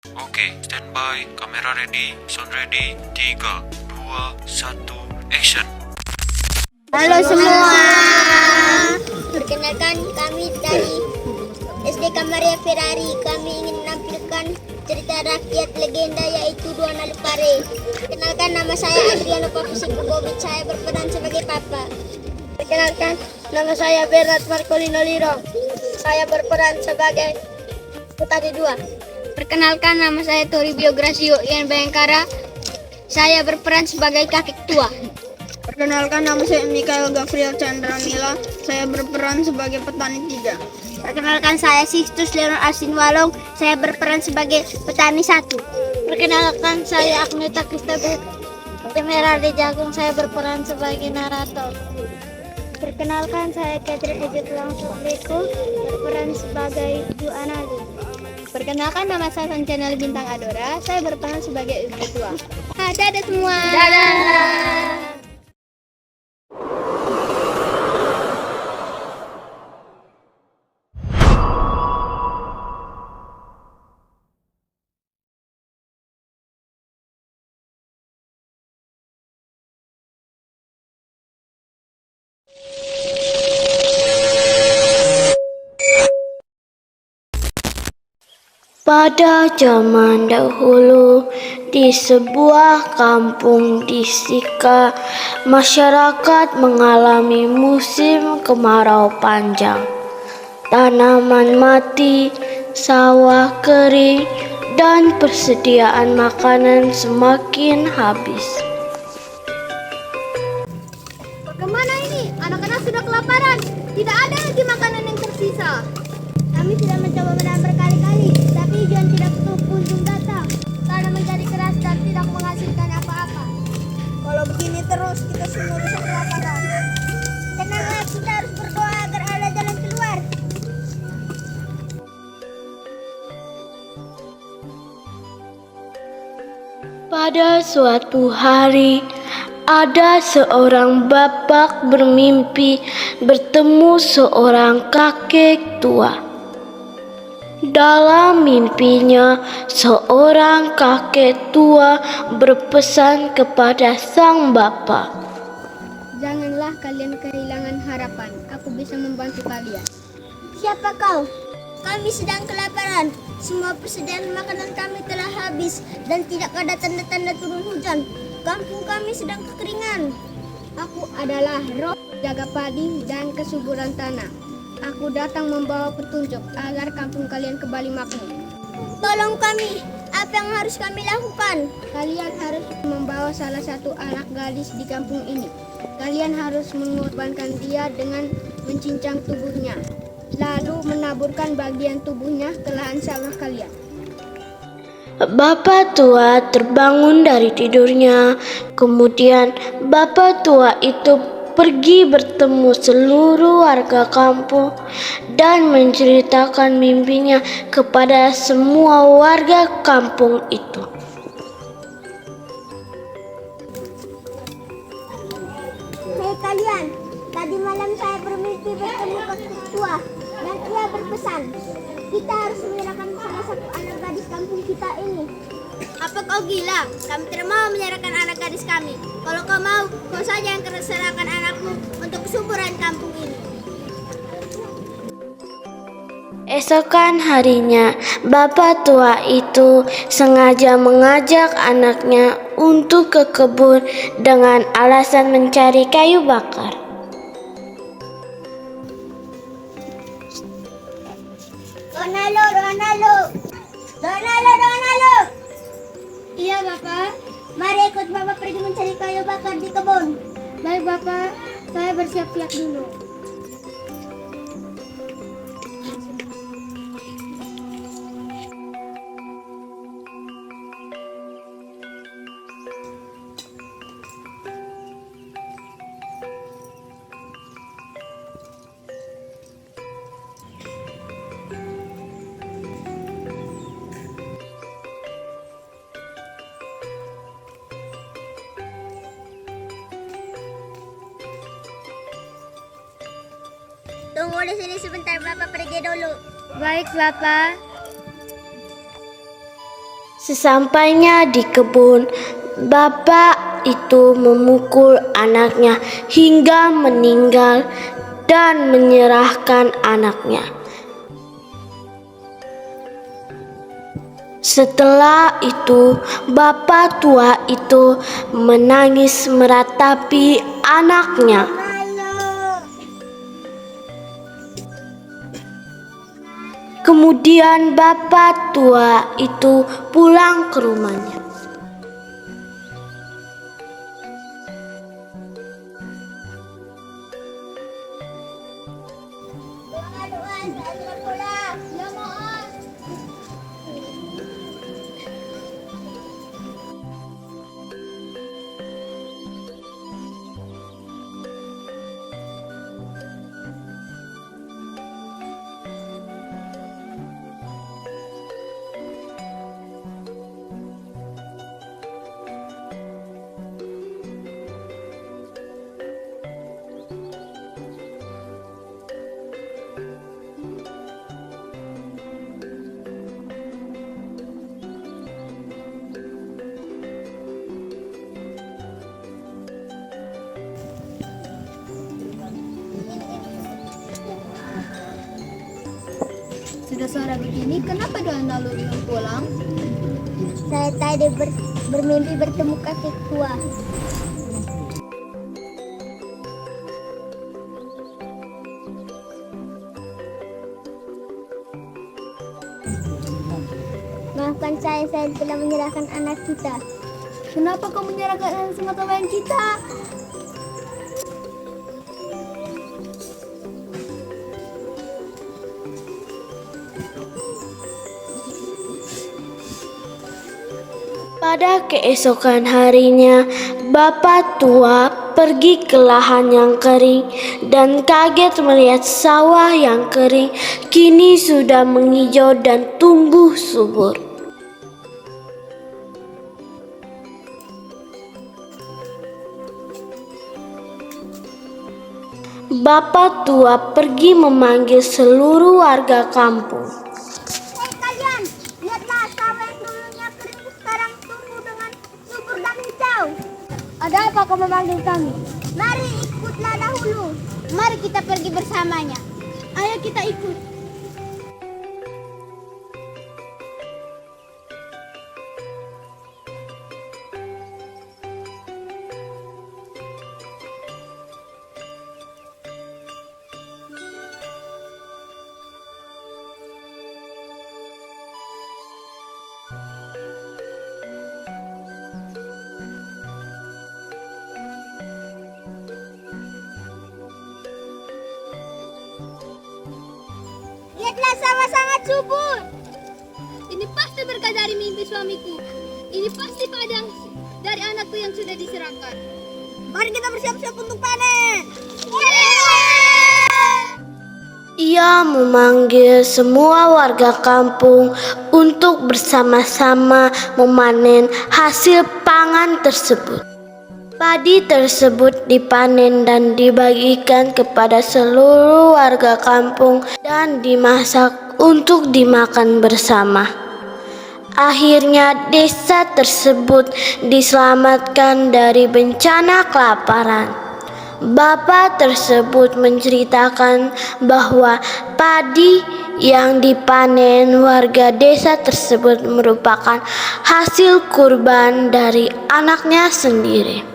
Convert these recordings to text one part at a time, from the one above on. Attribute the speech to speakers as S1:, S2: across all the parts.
S1: Oke, standby, kamera ready, sound ready, 3, 2, 1, action.
S2: Halo semua. Perkenalkan, kami dari SD Kamaria Ferrari. Kami ingin menampilkan cerita rakyat legenda yaitu Dua Nalukare. Perkenalkan, nama saya Adriano Pavisi Kubovic. Saya berperan sebagai Papa. Perkenalkan, nama saya Bernard Marcolino Liro. Saya berperan sebagai Putari 2. Perkenalkan, nama saya Toribio Gracio Ian Bayangkara. Saya berperan sebagai kakek tua.
S3: Perkenalkan, nama saya Mikael Gabriel Chandra Mila. Saya berperan sebagai petani 3.
S2: Perkenalkan, saya Sixtus Leon Asin Walong. Saya berperan sebagai petani 1. Perkenalkan, saya Agneta Kristabel Temerade Jagung. Saya berperan sebagai narator. Perkenalkan, saya Catherine Ejut Langsung Leko, berperan sebagai Bu Anali. Perkenalkan, nama saya Sancana Bintang Adora. Saya berperan sebagai ibu tua. Dadah semua. Dadah.
S4: Pada zaman dahulu, di sebuah kampung di Sika, masyarakat mengalami musim kemarau panjang. Tanaman mati, sawah kering, dan persediaan makanan semakin habis.
S2: Bagaimana ini? Anak-anak sudah kelaparan. Tidak ada lagi makanan yang tersisa. Kami sudah mencoba menanam berkali-kali, tapi hujan tidak kunjung datang. Tanah menjadi keras dan tidak menghasilkan apa-apa.
S3: Kalau begini terus, kita semua bisa kelaparan.
S2: Tenanglah, kita harus berdoa agar ada jalan keluar.
S4: Pada suatu hari, ada seorang bapak bermimpi bertemu seorang kakek tua. Dalam mimpinya, seorang kakek tua berpesan kepada sang bapak.
S2: Janganlah kalian kehilangan harapan. Aku bisa membantu kalian. Siapa kau? Kami sedang kelaparan. Semua persediaan makanan kami telah habis dan tidak ada tanda-tanda turun hujan. Kampung kami sedang kekeringan. Aku adalah roh jaga padi dan kesuburan tanah. Aku datang membawa petunjuk agar kampung kalian kembali makmur. Tolong kami. Apa yang harus kami lakukan? Kalian harus membawa salah satu anak gadis di kampung ini. Kalian harus mengorbankan dia dengan mencincang tubuhnya, lalu menaburkan bagian tubuhnya ke lahan sawah kalian.
S4: Bapak tua terbangun dari tidurnya. Kemudian bapak tua itu pergi bertemu seluruh warga kampung dan menceritakan mimpinya kepada semua warga kampung itu.
S2: Hei kalian, tadi malam saya bermimpi bertemu kakek tua dan ia berpesan, kita harus menyerahkan salah satu anak gadis kampung kita ini. Apa kau gila? Kami tidak mau menyerahkan anak gadis kami. Kalau kau mau, kau saja yang serahkan anakmu untuk kesuburan kampung ini.
S4: Esokan harinya, bapak tua itu sengaja mengajak anaknya untuk ke kebun dengan alasan mencari kayu bakar.
S2: Donalo, Donalo! Donalo, Donalo! Iya, Bapak. Mari ikut Bapak pergi mencari kayu bakar di kebun. Baik, Bapak. Saya bersiap-siap dulu. Tunggu di sini sebentar, Bapak pergi dulu. Baik, Bapak.
S4: Sesampainya di kebun, bapak itu memukul anaknya hingga meninggal dan menyerahkan anaknya. Setelah itu, bapak tua itu menangis meratapi anaknya. Kemudian bapak tua itu pulang ke rumahnya.
S3: Sudah sore begini, kenapa Dona Lulu belum pulang?
S2: Saya tadi bermimpi bertemu kakek tua. Maafkan saya telah menyerahkan anak kita.
S3: Kenapa kau menyerahkan anak sama kawan kita?
S4: Pada keesokan harinya, bapak tua pergi ke lahan yang kering dan kaget melihat sawah yang kering kini sudah menghijau dan tumbuh subur. Bapak tua pergi memanggil seluruh warga kampung.
S2: Hei kalian, lihatlah sawah yang dulunya kering sekarang tumbuh dengan subur dan hijau.
S3: Ada apa kau memanggil kami?
S2: Mari ikutlah dahulu.
S3: Mari kita pergi bersamanya. Ayo kita ikut.
S2: Lihatlah sawah sangat subur.
S3: Ini pasti berkah dari mimpi suamiku. Ini pasti padang dari anakku yang sudah diserahkan. Mari kita bersiap-siap untuk panen.
S4: Ia memanggil semua warga kampung untuk bersama-sama memanen hasil pangan tersebut. Padi tersebut dipanen dan dibagikan kepada seluruh warga kampung dan dimasak untuk dimakan bersama. Akhirnya desa tersebut diselamatkan dari bencana kelaparan. Bapak tersebut menceritakan bahwa padi yang dipanen warga desa tersebut merupakan hasil kurban dari anaknya sendiri.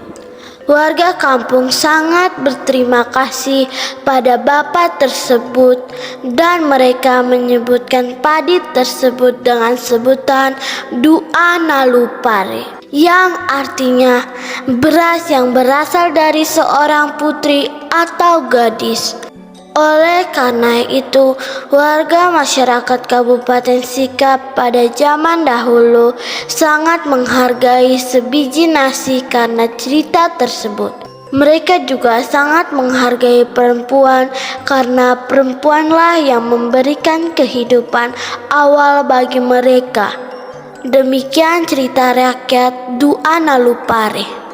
S4: Warga kampung sangat berterima kasih pada bapak tersebut dan mereka menyebutkan padi tersebut dengan sebutan Doa Nalupare, yang artinya beras yang berasal dari seorang putri atau gadis. Oleh karena itu, warga masyarakat Kabupaten Sikap pada zaman dahulu sangat menghargai sebiji nasi karena cerita tersebut. Mereka juga sangat menghargai perempuan karena perempuanlah yang memberikan kehidupan awal bagi mereka. Demikian cerita rakyat Doa Nalupare.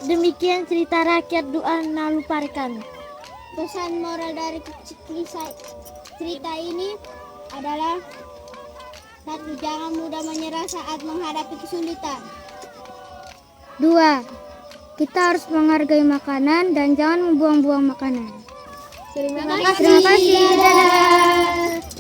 S4: Demikian cerita rakyat Doa Naluparekan.
S2: Pesan moral dari cerita ini adalah: satu, jangan mudah menyerah saat menghadapi kesulitan. 2. Kita harus menghargai makanan dan jangan membuang-buang makanan. Terima kasih. Dadah.